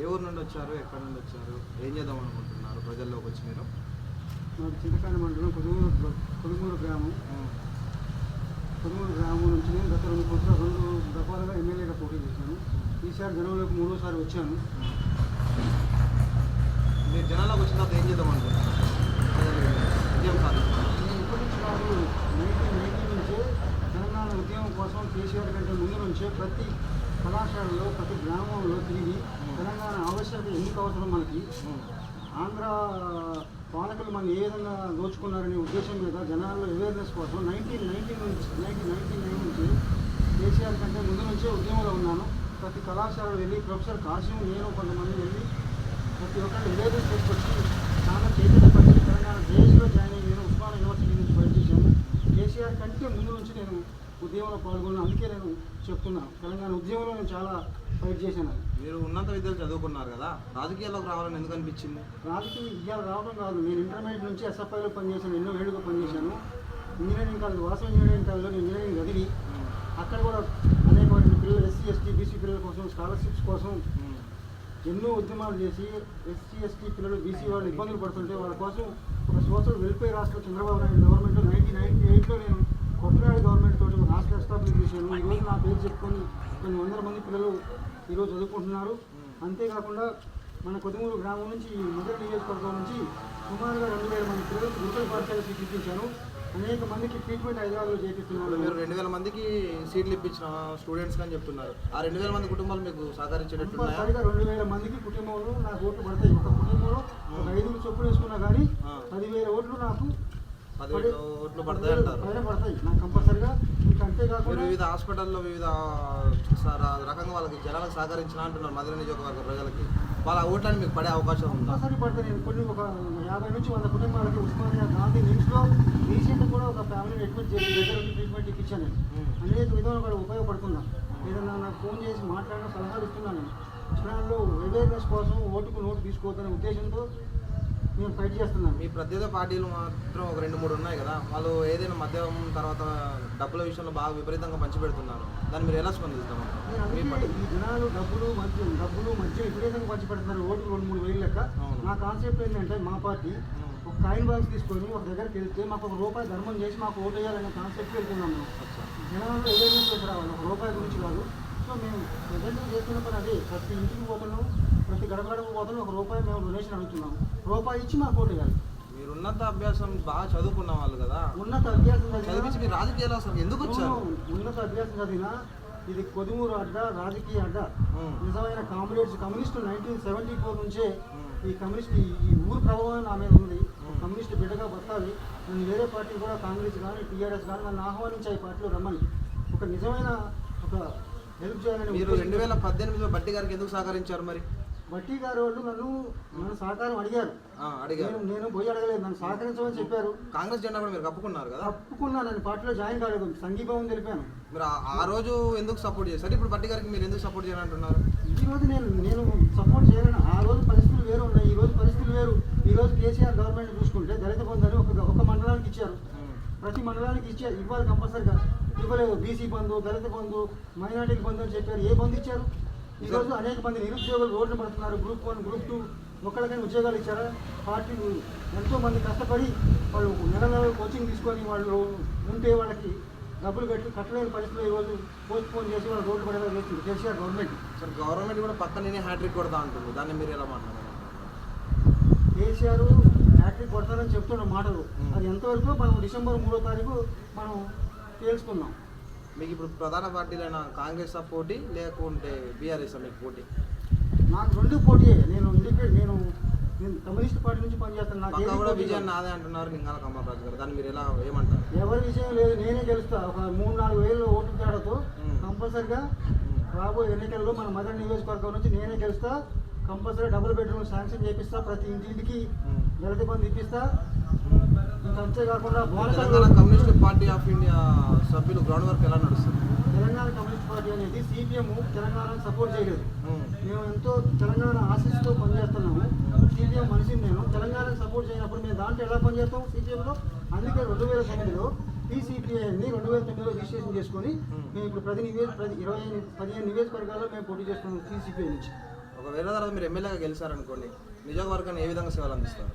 ఏ ఊరు నుండి వచ్చారు, ఎక్కడ నుండి వచ్చారు, ఏం చేద్దాం అనుకుంటున్నారు ప్రజల్లోకి వచ్చి మీరు? మాకు చింతకాని మండలం కొడుమూరు గ్రామం. కొడుమూరు గ్రామం నుంచి నేను గత 2 దఫాలుగా ఎమ్మెల్యేగా పోటీ చేశాను. ఈసారి జనంలోకి 3వసారి వచ్చాను. మీరు జనాలకు వచ్చిన తర్వాత ఏం చేద్దాం అనుకుంటున్నారు? ఉద్యమం సాధించారు. నేను ఇప్పటి నుంచి కాదు, 1990 నుంచే తెలంగాణ ఉద్యమం కోసం కేసీఆర్ కంటే ముందు నుంచే ప్రతి కళాశాలలో ప్రతి గ్రామంలో తిరిగి తెలంగాణ ఆవశ్యకత ఎందుకు అవసరం, మనకి ఆంధ్ర పాలకులు మనం ఏ విధంగా దోచుకున్నారనే ఉద్దేశం మీద జనాల్లో అవేర్నెస్ కోసం 1999 నుంచి కేసీఆర్ కంటే ముందు నుంచే ఉద్యమంలో ఉన్నాను. ప్రతి కళాశాలలో వెళ్ళి ప్రొఫెసర్ కాసిం, నేను కొంతమంది వెళ్ళి ప్రతి ఒక్కరిని అవేర్నెస్ తీసుకొచ్చి చాలా చైతన్యపరిచి తెలంగాణ దేశంలో జాయిన్ అయ్యి నేను ఉస్మానియా యూనివర్సిటీ నుంచి పనిచేశాను. కేసీఆర్ కంటే ముందు నుంచి నేను ఉద్యమంలో పాల్గొన్నాను. అందుకే నేను చెప్తున్నాను, తెలంగాణ ఉద్యమంలో నేను చాలా ఫైట్ చేశాను. మీరు ఉన్నత విద్యలు చదువుకున్నారు కదా, రాజకీయాల్లోకి రావాలని ఎందుకు అనిపించింది? రాజకీయ విద్యలు రావడం కాదు, నేను ఇంటర్మీడియట్ నుంచి ఎస్ఎఫ్ఐలో పనిచేశాను, ఎన్నో ఏళ్ళుగా పనిచేశాను. ఇంజనీరింగ్ కాలేజ్, వాసవి ఇంజనీరింగ్ కాలేజ్లో నేను ఇంజనీరింగ్ చదివి అక్కడ కూడా అనేకమైన పిల్లలు ఎస్సీ ఎస్టీ బీసీ పిల్లల కోసం స్కాలర్షిప్స్ కోసం ఎన్నో ఉద్యమాలు చేసి ఎస్సీ ఎస్టీ పిల్లలు బీసీ వాళ్ళు ఇబ్బందులు పడుతుంటే వాళ్ళ కోసం ఒక సోషల్ వెల్ఫేర్ రాష్ట్ర చంద్రబాబు నాయుడు గవర్నమెంట్ 1998లో నేను కొత్తనాడు గవర్నమెంట్ తోటి ఒక రాష్ట్ర ఎస్టాబ్లిష్ చేశాను. ఈరోజు నా పేరు చెప్పుకొని కొన్ని 100 మంది పిల్లలు ఈరోజు చదువుకుంటున్నారు. అంతేకాకుండా మన కొద్దిమూరు గ్రామం నుంచి మొదటి నియోజకవర్గం నుంచి సుమారుగా 2000 మంది పిల్లలకు గురుకుల పాఠశాల సీట్లు ఇప్పించాను. అనేక మందికి ట్రీట్మెంట్ హైదరాబాద్లో చేపిస్తున్నాను. మీరు 2000 మందికి సీట్లు ఇప్పించిన స్టూడెంట్స్ అని చెప్తున్నారు. ఆ 2000 మంది కుటుంబాలు మీకు సహకరించేటట్టు సరిగా 2000 మందికి కుటుంబంలో నాకు ఓట్లు పడతాయి. ఒక కుటుంబంలో ఒక 5 చొప్పులు వేసుకున్నా కానీ 10,000 ఓట్లు నాకు 10,000 ఓట్లు పడతాయి అంటారు. పడతాయి నాకు కంపల్సరిగా. ఇంకా అంతేకాకుండా వివిధ హాస్పిటల్లో వివిధ రకంగా వాళ్ళకి జనాలకు సహకరించిన అంటున్నారు. మధుర నియోజకవర్గ ప్రజలకి వాళ్ళ ఓట్లని మీకు పడే అవకాశం ఉందా? కంపల్సరీ పడతాయి. నేను కొన్ని ఒక 50 నుంచి 100 కుటుంబాలకి ఉస్మానియా గాంధీ నిమ్స్లో రీసెంట్ కూడా ఒక ఫ్యామిలీని అడ్మిట్ చేసి దగ్గర నుంచి ట్రీట్మెంట్ ఇప్పించాను. నేను అనేక విధాలు కూడా ఉపయోగపడుతున్నా. ఏదన్నా నాకు ఫోన్ చేసి మాట్లాడిన సలహాలు ఇస్తున్నాను. నేను ఇస్లాంలో అవేర్నెస్ కోసం ఓటుకు నోటు తీసుకోవద్దనే ఉద్దేశంతో నేను ఫైట్ చేస్తున్నాను. మీ ప్రత్యేక పార్టీలు మాత్రం ఒక 2-3 ఉన్నాయి కదా, వాళ్ళు ఏదైనా మద్యం తర్వాత డబ్బుల విషయంలో బాగా విపరీతంగా పంచిపెడుతున్నారు. దాన్ని మీరు ఎలా స్పందిస్తాము? ఈ జనాలు డబ్బులు మద్యం విపరీతంగా పంచిపెడుతున్నారు. ఓటుకు 2-3 వేలు లెక్క. నా కాన్సెప్ట్ ఏంటంటే మా పార్టీ ఒక కాయిన్ బాక్స్ తీసుకొని ఒక దగ్గరికి వెళ్తే మాకు ₹1 ధర్మం చేసి మాకు ఓటు వేయాలనే కాన్సెప్ట్ వెళ్తున్నాము. జనాల్లో అవేర్నెస్ చేసి రావాలి, ₹1 గురించి కాదు. సో మేము ప్రజెంట్ చేస్తున్న పని అదే. ప్రతి ఇంటికి పోతున్నాం, ప్రతి గడప పోతున్నాం, ₹1 మేము డొనేషన్ అడుగుతున్నాము. ₹1 ఇచ్చి మాకు ఓటు వేయాలి. మీరు ఉన్నత అభ్యాసం బాగా చదువుకున్న వాళ్ళు కదా, ఉన్నత అభ్యాసం చదివించి మీరు రాజకీయాలు అసలు ఎందుకు వచ్చారు? ఉన్నత అభ్యాసం చదివినా ఇది కొద్దిమూరు అడ్డ, రాజకీయ అడ్డ. నిజమైన కమ్యూనిస్టు 1974 నుంచే ఈ కమ్యూనిస్ట్ ఈ ఊరు ప్రభావం నా మీద ఉంది. కమ్యూనిస్ట్ బిడ్డగా బతాలి. నన్ను వేరే పార్టీ కూడా కాంగ్రెస్ కానీ టీఆర్ఎస్ కానీ నన్ను ఆహ్వానించాయి పార్టీలో రమ్మని. ఒక నిజమైన ఒక హెల్ప్ చేయాలని. మీరు 2018లో బట్టి గారికి ఎందుకు సహకరించారు? మరి బట్టి గారు వాళ్ళు నన్ను సహకారం అడిగారు. నేను పోయి అడగలేదు, నన్ను సహకరించమని చెప్పారు. కాంగ్రెస్ జెండా కూడా మీరు కప్పుకున్నారు కదా? కప్పుకున్నాను. నేను పార్టీలో జాయిన్ కాలేదు, సంఘీభావం తెలిపాను. మీరు ఆ రోజు ఎందుకు సపోర్ట్ చేశారు? ఇప్పుడు బట్టి గారికి మీరు ఎందుకు సపోర్ట్ చేయాలంటున్నారు? ఈ రోజు నేను సపోర్ట్ చేయలేను. ఆ రోజు పరిస్థితులు వేరు ఉన్నాయి, ఈ రోజు పరిస్థితులు వేరు. ఈ రోజు కేసీఆర్ గవర్నమెంట్ చూసుకుంటే దళిత బంధు అని ఒక మండలానికి ఇచ్చారు. ప్రతి మండలానికి ఇవ్వాలి కంపల్సరిగా. ఇవ్వలేదు. బీసీ బంధు, దళిత బంధు, మైనార్టీకి బంధు అని చెప్పారు. ఏ బంధు ఇచ్చారు? ఈరోజు అనేక మంది నిరుద్యోగులు రోడ్లు పడుతున్నారు. గ్రూప్ 1, గ్రూప్ 2 ఒక్కళ్ళకైనా ఉద్యోగాలు ఇచ్చారా? పార్టీలు ఎంతోమంది కష్టపడి వాళ్ళు నెల కోచింగ్ తీసుకొని వాళ్ళు ఉంటే వాళ్ళకి డబ్బులు కట్టలేని పరిస్థితుల్లో ఈరోజు పోస్ట్ పోన్ చేసి వాళ్ళు రోడ్లు పడేలా చేస్తుంది కేసీఆర్ గవర్నమెంట్. సార్ గవర్నమెంట్ కూడా పక్కనే హ్యాట్రిక్ కొడతా ఉంటుంది, దాన్ని మీరు ఎలా మాట్లాడారు? కేసీఆర్ హ్యాట్రిక్ కొడతారని చెప్తున్న మాటలు అది ఎంతవరకు మనం డిసెంబర్ 3వ తారీఖు మనం తెలుసుకుందాం. మీకు ఇప్పుడు ప్రధాన పార్టీలైన కాంగ్రెస్ పోటీ లేకుంటే బీఆర్ఎస్ మీకు పోటీ? నాకు 2 పోటీయే. నేను కమ్యూనిస్ట్ పార్టీ నుంచి పనిచేస్తాను. నాకు కూడా విజయం నాదే అంటున్నారు లింగాల కమలరాజు గారు, దాన్ని మీరు ఎలా ఏమంటారు? ఎవరి విజయం లేదు, నేనే గెలుస్తా. ఒక 3-4 వేలు ఓట్ల తేడాతో కంపల్సరిగా రాబోయే ఎన్నికల్లో మన మదర్ నియోజకవర్గం నుంచి నేనే గెలుస్తా. కంపల్సరీ డబుల్ బెడ్రూమ్ శాంక్షన్ చేపిస్తా. ప్రతి ఇంటికి దళిత బంధు ఇప్పిస్తా. ఇంకా అంతేకాకుండా Telangana communist party of India సభ్యులు గ్రౌండ్ వర్క్ ఎలా నడుస్తుంది? తెలంగాణ కమ్యూనిస్ట్ పార్టీ అనేది సిపిఎం తెలంగాణకు సపోర్ట్ చేయలేదు. మేము ఎంతో తెలంగాణ ఆశిస్తూ పనిచేస్తున్నాము. సిపిఎం మనిషిని నేను తెలంగాణకు సపోర్ట్ చేయనప్పుడు మేము దాంట్లో ఎలా పనిచేస్తాం సిపిఎంలో? అందుకే 2009లో టీసీపీఐ 2009లో రిజిస్ట్రేషన్ చేసుకొని మేము ఇప్పుడు 15 నియోజకవర్గాల్లో మేము పోటీ చేస్తున్నాం టీసీపీఐ నుంచి. ఒకవేళ తర్వాత మీరు ఎమ్మెల్యేగా గెలిచారనుకోండి, నియోజకవర్గాన్ని ఏ విధంగా సేవలు అందిస్తారు?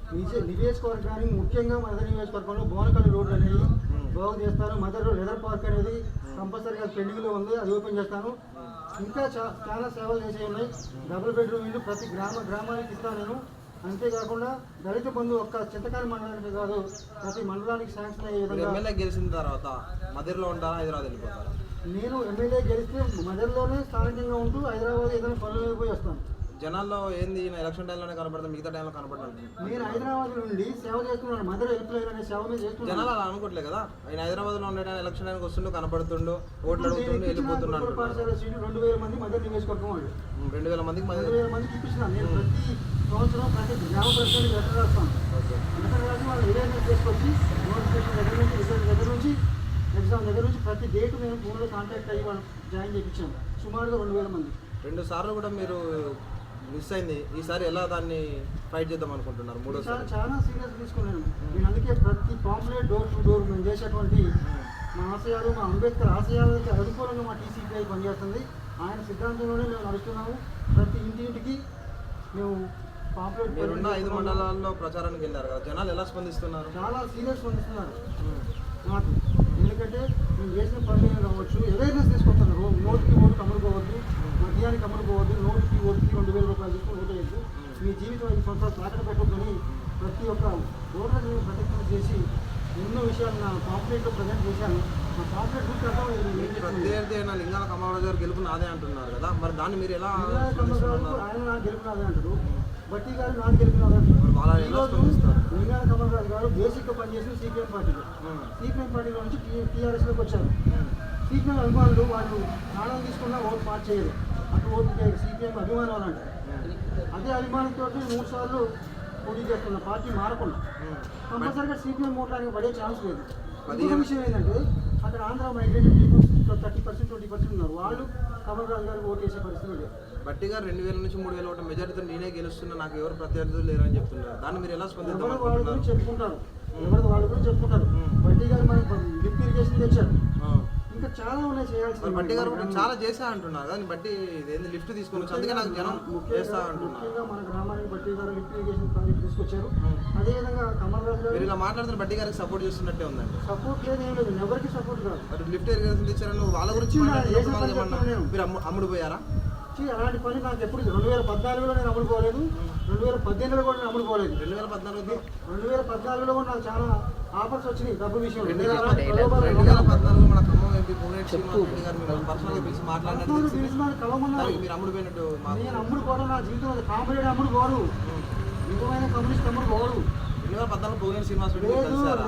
నియోజకవర్గానికి ముఖ్యంగా మదర్ నియోజకవర్గంలో బోనకల్లి రోడ్డు అనేది బాగు చేస్తాను. మదర్ లెదర్ పార్క్ అనేది కంపల్సరీగా పెండింగ్లో ఉంది, అది ఓపెన్ చేస్తాను. ఇంకా చాలా సేవలు చేసే ఉన్నాయి. డబుల్ బెడ్రూమ్ ఇల్లు ప్రతి గ్రామానికి ఇస్తాను నేను. అంతేకాకుండా దళిత బంధు ఒక్క చింతకాని మండలానికి కాదు, ప్రతి మండలానికి శాంక్షన్ అయ్యే విధంగా. ఎమ్మెల్యే గెలిచిన తర్వాత మదర్లో ఉంటారా, హైదరాబాద్ వెళ్ళిపోతారా? నేను ఎమ్మెల్యే గెలిస్తే మదర్లోనే స్థానికంగా ఉంటూ హైదరాబాద్ ఏదైనా పనులు పోయి వస్తాను. జనాల్లో ఏంది ఎలక్షన్ టైంలోనే కనపడతాం, మిగతా టైంలో కనపడతాను. నేను హైదరాబాద్ నుండి సేవ చేస్తున్నాను, మదర్ హెల్ప్లైన్ అనే సేవ మీద చేస్తున్నాను. జనాలు అలా అనుకోవట్లేదు కదా, ఆయన హైదరాబాద్లో ఉండేటాన్ని ఎలక్షన్ టైంకి వస్తుండో కనపడుతుండో, ఓట్లు అడుగుతుండో, వెళ్ళిపోతున్నాడు. పాఠశాల సీట్లు 2000 మంది మదర్ నియోజకవర్గం వాళ్ళు 2000 మందికి 2000 మందికి ఇప్పించినాను. నేను ప్రతి సంవత్సరం ప్రతి గ్రామ ప్రజలకు లెటర్ రాస్తాను. లెటర్ రాసి వాళ్ళు అవేర్నెస్ చేసుకొచ్చి నోటిఫికేషన్ దగ్గర నుంచి రిజల్ట్ దగ్గర నుంచి ఎగ్జామ్ దగ్గర నుంచి ప్రతి డేట్ నేను ఫోన్లో కాంటాక్ట్ అయ్యి వాళ్ళు జాయిన్ చేయించాను. సుమారుగా 2000 మంది. 2 సార్లు కూడా మీరు మిస్ అయింది, ఈసారి ఎలా దాన్ని ఫైట్ చేద్దాం అనుకుంటున్నారు? చాలా సీరియస్ తీసుకున్నాను నేను. అందుకే ప్రతి పాంప్లెట్ డోర్ టు డోర్ మేము చేసేటువంటి మా ఆశయాలు, మా అంబేద్కర్ ఆశయాలకి అనుకూలంగా మా టీసీపీఐ పనిచేస్తుంది. ఆయన సిద్ధాంతంలోనే మేము నడుస్తున్నాము. ప్రతి ఇంటింటికి మేము పాంప్లెట్. 5 మండలాల్లో ప్రచారానికి వెళ్ళారు కదా, జనాలు ఎలా స్పందిస్తున్నారు? చాలా సీరియస్ స్పందిస్తున్నారు నాకు. ఎందుకంటే మేము చేసిన పనులు కావచ్చు, అవేర్నెస్ తీసుకొస్తున్నారు. నోటికి ఓటుకి అమ్ముడుకోవద్దు, మద్యానికి అమ్ముడుకోవద్దు, నోటికి ఓటుకి 2000 రూపాయలు తీసుకుని ఓటు వేయద్దు, మీ జీవితం 5 సంవత్సరాలు తాకట పెట్టొద్దని ప్రతి ఒక్క ఓటర్ని నేను ప్రతిజ్ఞ చేసి ఎన్నో విషయాలు నా పాంప్లెట్లో ప్రజెంట్ చేశాను. మా పాంప్లెట్ గురించి ప్రత్యర్థి అయిన లింగాల కమలరాజు గారు గెలుపు నాదే అంటున్నారు కదా, మరి దాన్ని మీరు ఎలా? ఆయన నాకు గెలుపు నాదే అంటారు, బట్టి గారు నాకు గెలుపు నాదే అంటారు. లింగాల కమలరాజు గారు బేసిక్గా పనిచేసిన సిపిఎం పార్టీలో, సిపిఎం పార్టీలో నుంచి టీఆర్ఎస్లోకి వచ్చారు. సిపిఎం అభిమానులు వాళ్ళు ప్రాణం తీసుకున్నా ఓటు మార్చేయరు, అటు ఓటు చేయరు. సిపిఎం అభిమానాలు అంటారు. అదే అభిమానంతో 3 సార్లు పోటీ చేస్తున్న పార్టీ మారకుండా కంపల్సరీగా సిపిఎం ఓట్లకి పడే ఛాన్స్ లేదు. ఇంకొక విషయం ఏంటంటే అక్కడ ఆంధ్ర మైగ్రేటెడ్ పీపుల్స్ 30% 20% ఉన్నారు. వాళ్ళు కమలరాజు గారికి ఓటు వేసే పరిస్థితి లేదు. బట్టి గారు 2000 నుంచి 3000 ఓట్ల మెజారిటీతో నేనే గెలుస్తున్నా, నాకు ఎవరు ప్రత్యర్థులు లేరని చెప్తున్నారు. దాన్ని మీరు ఎలా స్పందిస్తారు? వాళ్ళ గురించి చెప్పుకుంటారు, ఎవరిది వాళ్ళ గురించి చెప్పుకుంటారు. బట్టి గారు మనకి లిఫ్ట్ ఇరిగేషన్ తెచ్చారు, ఇంకా చాలా ఉన్నాయి చేయాల్సింది. బట్టి గారు కూడా చాలా చేసా అంటున్నారు కానీ బట్టి లిఫ్ట్ తీసుకొని వచ్చి, అందుకే నాకు జనం చేస్తా అంటున్నారు. ముఖ్యంగా మన గ్రామానికి బట్టి గారు లిఫ్ట్ ఇరిగేషన్ ప్రాజెక్ట్ తీసుకొచ్చారు. అదేవిధంగా కమలరాజు గారు ఇలా మాట్లాడుతున్న బట్టి గారికి సపోర్ట్ చేస్తున్నట్టే ఉందండి. సపోర్ట్ లేదు, ఏం లేదు, ఎవరికి సపోర్ట్ కాదు. మరి లిఫ్ట్ ఇరిగేషన్ తెచ్చారని వాళ్ళ గురించి మీరు అమ్ముడు పోయారా? అలాంటి పని నాకు ఎప్పుడు 2014లో నేను అమ్ముడుకోలేదు, 2018లో కూడా నేను అమ్ముడుకోలేదు. 2014లో కూడా నాకు చాలా ఆఫర్స్ వచ్చినాయి డబ్బు విషయంలో. 2014 మన ఖమ్మం ఎంపీ పొంగులేటి శ్రీనివాసరెడ్డి గారు మీరు పర్సనల్గా పిలిచి మాట్లాడినట్టు మీరు అమ్ముడుపోయినట్టు. నేను అమ్ముడుకోవడం నా జీవితంలో కాంపిటేటివ్ అమ్ముడుకోడు, నిజమైన కమ్యూనిస్ట్ అమ్ముడుకోడు. 2014 పొంగులేటి శ్రీనివాసరెడ్డి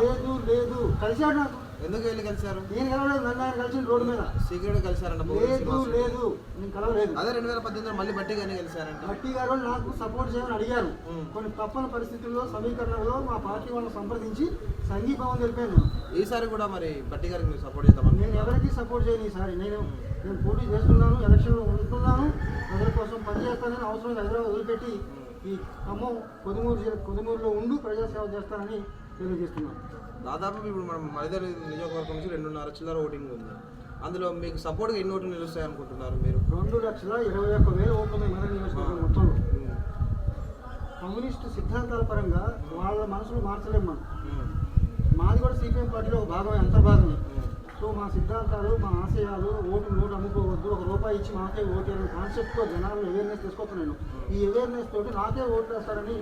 లేదు లేదు కలిశాడు నాకు. ఎందుకు వెళ్ళి కలిశారు? నేను కలవలేదు, నన్ను ఆయన కలిసి రోడ్డు మీద సీక్రెట్ కలిశారంట. లేదు నేను కలవలేదు. అదే 2018 మళ్ళీ బట్టి గారిని కలిశారంట. బట్టి గారు నాకు సపోర్ట్ చేయమని అడిగారు. కొన్ని తప్పని పరిస్థితుల్లో సమీకరణలో మా పార్టీ వాళ్ళని సంప్రదించి సంఘీభావం తెలిపాను. ఈసారి కూడా మరి బట్టి గారికి మీరు సపోర్ట్ చేద్దామని? నేను ఎవరికి సపోర్ట్ చేయను ఈసారి. నేను పోటీ చేస్తున్నాను, ఎలక్షన్లో ఉంటున్నాను, ప్రజల కోసం పనిచేస్తానని అవసరం హైదరాబాద్ వదిలిపెట్టి ఈ ఖమ్మం కొదుమూరులో ఉండి ప్రజాసేవ చేస్తానని తెలియజేస్తున్నాను. దాదాపు ఇప్పుడు మనం మైదర్ నియోజకవర్గం నుంచి 2.5 చిల్లర ఓటింగ్ ఉంది. అందులో మీకు సపోర్ట్గా ఎన్ని ఓట్లు నిలుస్తాయి అనుకుంటున్నారు మీరు? 2,21,000 ఓట్లు ఉన్నాయి మన నియోజకవర్గం మొత్తంలో. కమ్యూనిస్టు సిద్ధాంతాల పరంగా వాళ్ళ మనసులు మార్చలేము మనం. మాది కూడా సిపిఎం పార్టీలో ఒక భాగమే, అంతర్భాగమే. సో మా సిద్ధాంతాలు, మా ఆశయాలు, నోటు అమ్ముకోవద్దు, ₹1 ఇచ్చి మాకే ఓటు అనే కాన్సెప్ట్తో జనాలు అవేర్నెస్ తీసుకొస్తున్నాను. ఈ అవేర్నెస్ తోటి నాకే ఓట్లు వేస్తారని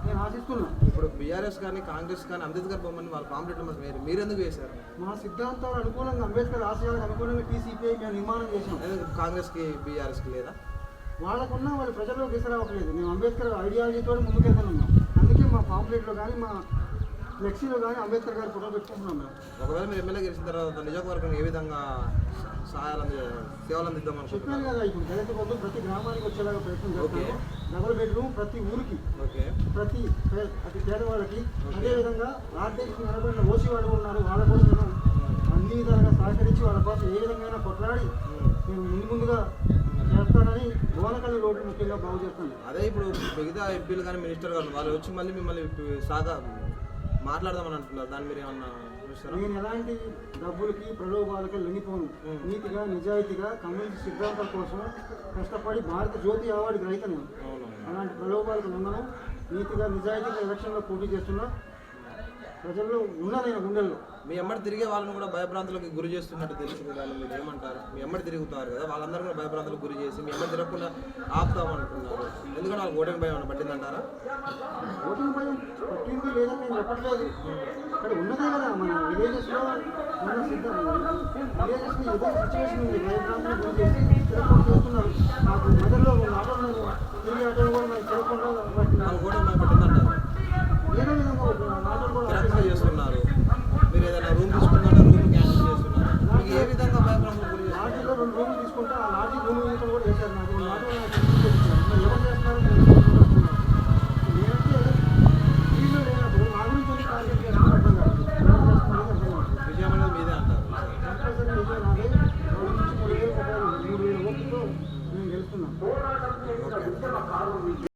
నేను ఆశిస్తున్నా. ఇప్పుడు బీఆర్ఎస్ కానీ కాంగ్రెస్ కానీ అంబేద్కర్ బొమ్మని వాళ్ళ పాంప్లెట్ మీరు ఎందుకు వేశారు? మా సిద్ధాంతాలు అనుకూలంగా, అంబేద్కర్ ఆశయాలకు అనుకూలంగా టీసీపీఐ మేము నిర్మాణం చేసాం. కాంగ్రెస్కి బీఆర్ఎస్కి లేదా? వాళ్ళకున్న వాళ్ళు ప్రజల్లో తీసుకురావట్లేదు. మేము అంబేద్కర్ ఐడియాలజీతో ముందుకెళ్తున్నాం. అందుకే మా పాంప్లెట్లో కానీ మా ఫ్లెక్సీలో కానీ అంబేద్కర్ గారి ఫోటో పెట్టుకుంటున్నాం మేము. ఒకవేళ మీరు ఎమ్మెల్యే గెలిచిన తర్వాత నియోజకవర్గం ఏ విధంగా సేవలు అందిద్దాం అనుకుంటున్నాను? చెప్పాను కదా, ఇప్పుడు దళిత బంధు ప్రతి గ్రామానికి వచ్చేలాగా ప్రయత్నం చేస్తాను. డబుల్ బెడ్రూమ్ ప్రతి ఊరికి, ప్రతి పేదవాళ్ళకి. అదేవిధంగా ఆర్టీసీ నిలబడిన ఓసీ వాళ్ళు ఉన్నారు, వాళ్ళ కోసం నేను అన్ని విధాలుగా సహకరించి వాళ్ళ కోసం ఏ విధంగా కొట్లాడి నేను ముందుగా చేస్తానని బోనకల్లి రోడ్డు ముఖ్యంగా బాగు చేస్తాను. అదే ఇప్పుడు మిగతా ఎంపీలు కానీ మినిస్టర్ గారు వాళ్ళు వచ్చి మళ్ళీ మిమ్మల్ని మాట్లాడదామని అంటున్నారు, దాన్ని మీరు ఏమన్నా చూపిస్తారా? నేను ఎలాంటి డబ్బులకి ప్రలోభాలకి లొంగిపోను. నీతిగా నిజాయితీగా కమ్యూనిటీ సిద్ధాంతాల కోసం కష్టపడి భారత జ్యోతి అవార్డు గ్రహీత నేను. అవును. అలాంటి ప్రలోభాలకు లొంగను. నీతిగా నిజాయితీగా ఎలక్షన్లో పోటీ చేస్తున్నా. ప్రజల్లో ఉన్నా నేను గుండెల్లో. మీ ఎమ్మడి తిరిగే వాళ్ళని కూడా భయభ్రాంతులకు గురి చేస్తున్నట్టు తెలిసింది కానీ మీరు ఏమంటారు? మీ ఎమ్మడి తిరుగుతారు కదా, వాళ్ళందరూ కూడా భయభ్రాంతులకు గురి చేసి మీ ఎమ్మడి తిరగకుండా ఆపుతామంటున్నారు. ఎందుకంటే వాళ్ళకి ఓటింగ్ భయం ఏమైనా పట్టిందంటారా? ఓటింగ్ భయం పట్టింది లేదని నేను చెప్పట్లేదు. అక్కడ ఉన్నదే కదా మన విలేజెస్లో మన విలేజెస్ని ఏదో సిచ్యువేషన్ ఉంది. భయభ్రాంతులకు గురి చేసి తిరగకుండా చేస్తున్నారు. నాకు మెదడులో ఆటోలు తిరిగి ఆటోలు కూడా నాకు తిరగకుండా వాళ్ళకి ఓటింగ్ భయం పట్టిందంటారు? ఏదో విధంగా ఆటోలు కూడా తిరగకుండా చేస్తున్నారు. మీరు ఏదైనా రూమ్ తీసుకుంటారా, రూమ్ క్యాన్సిల్ చేస్తున్నారు. మీకు ఏ విధంగా భయభ్రాంతులకు గురి చేస్తున్నారు? లాడ్జీలో 2 రూములు తీసుకుంటే ఆ లాడ్జీ రూమ్ వేయటం కూడా చేశారు. నాకు లాడ్జీ మరి ఎవరు చేస్తున్నారు? నేనంటే వీళ్ళు లేనప్పుడు నా గురించి ఎందుకు టార్గెట్ చేస్తున్నారు అర్థం కాదు. విజయం అనేది మీదే అంటారు. కంపల్సరీ నిజం నాదే. 2 నుంచి 3,000 రూపాయలు 3,000 ఓట్లతో నేను గెలుస్తున్నాను. ఓకే.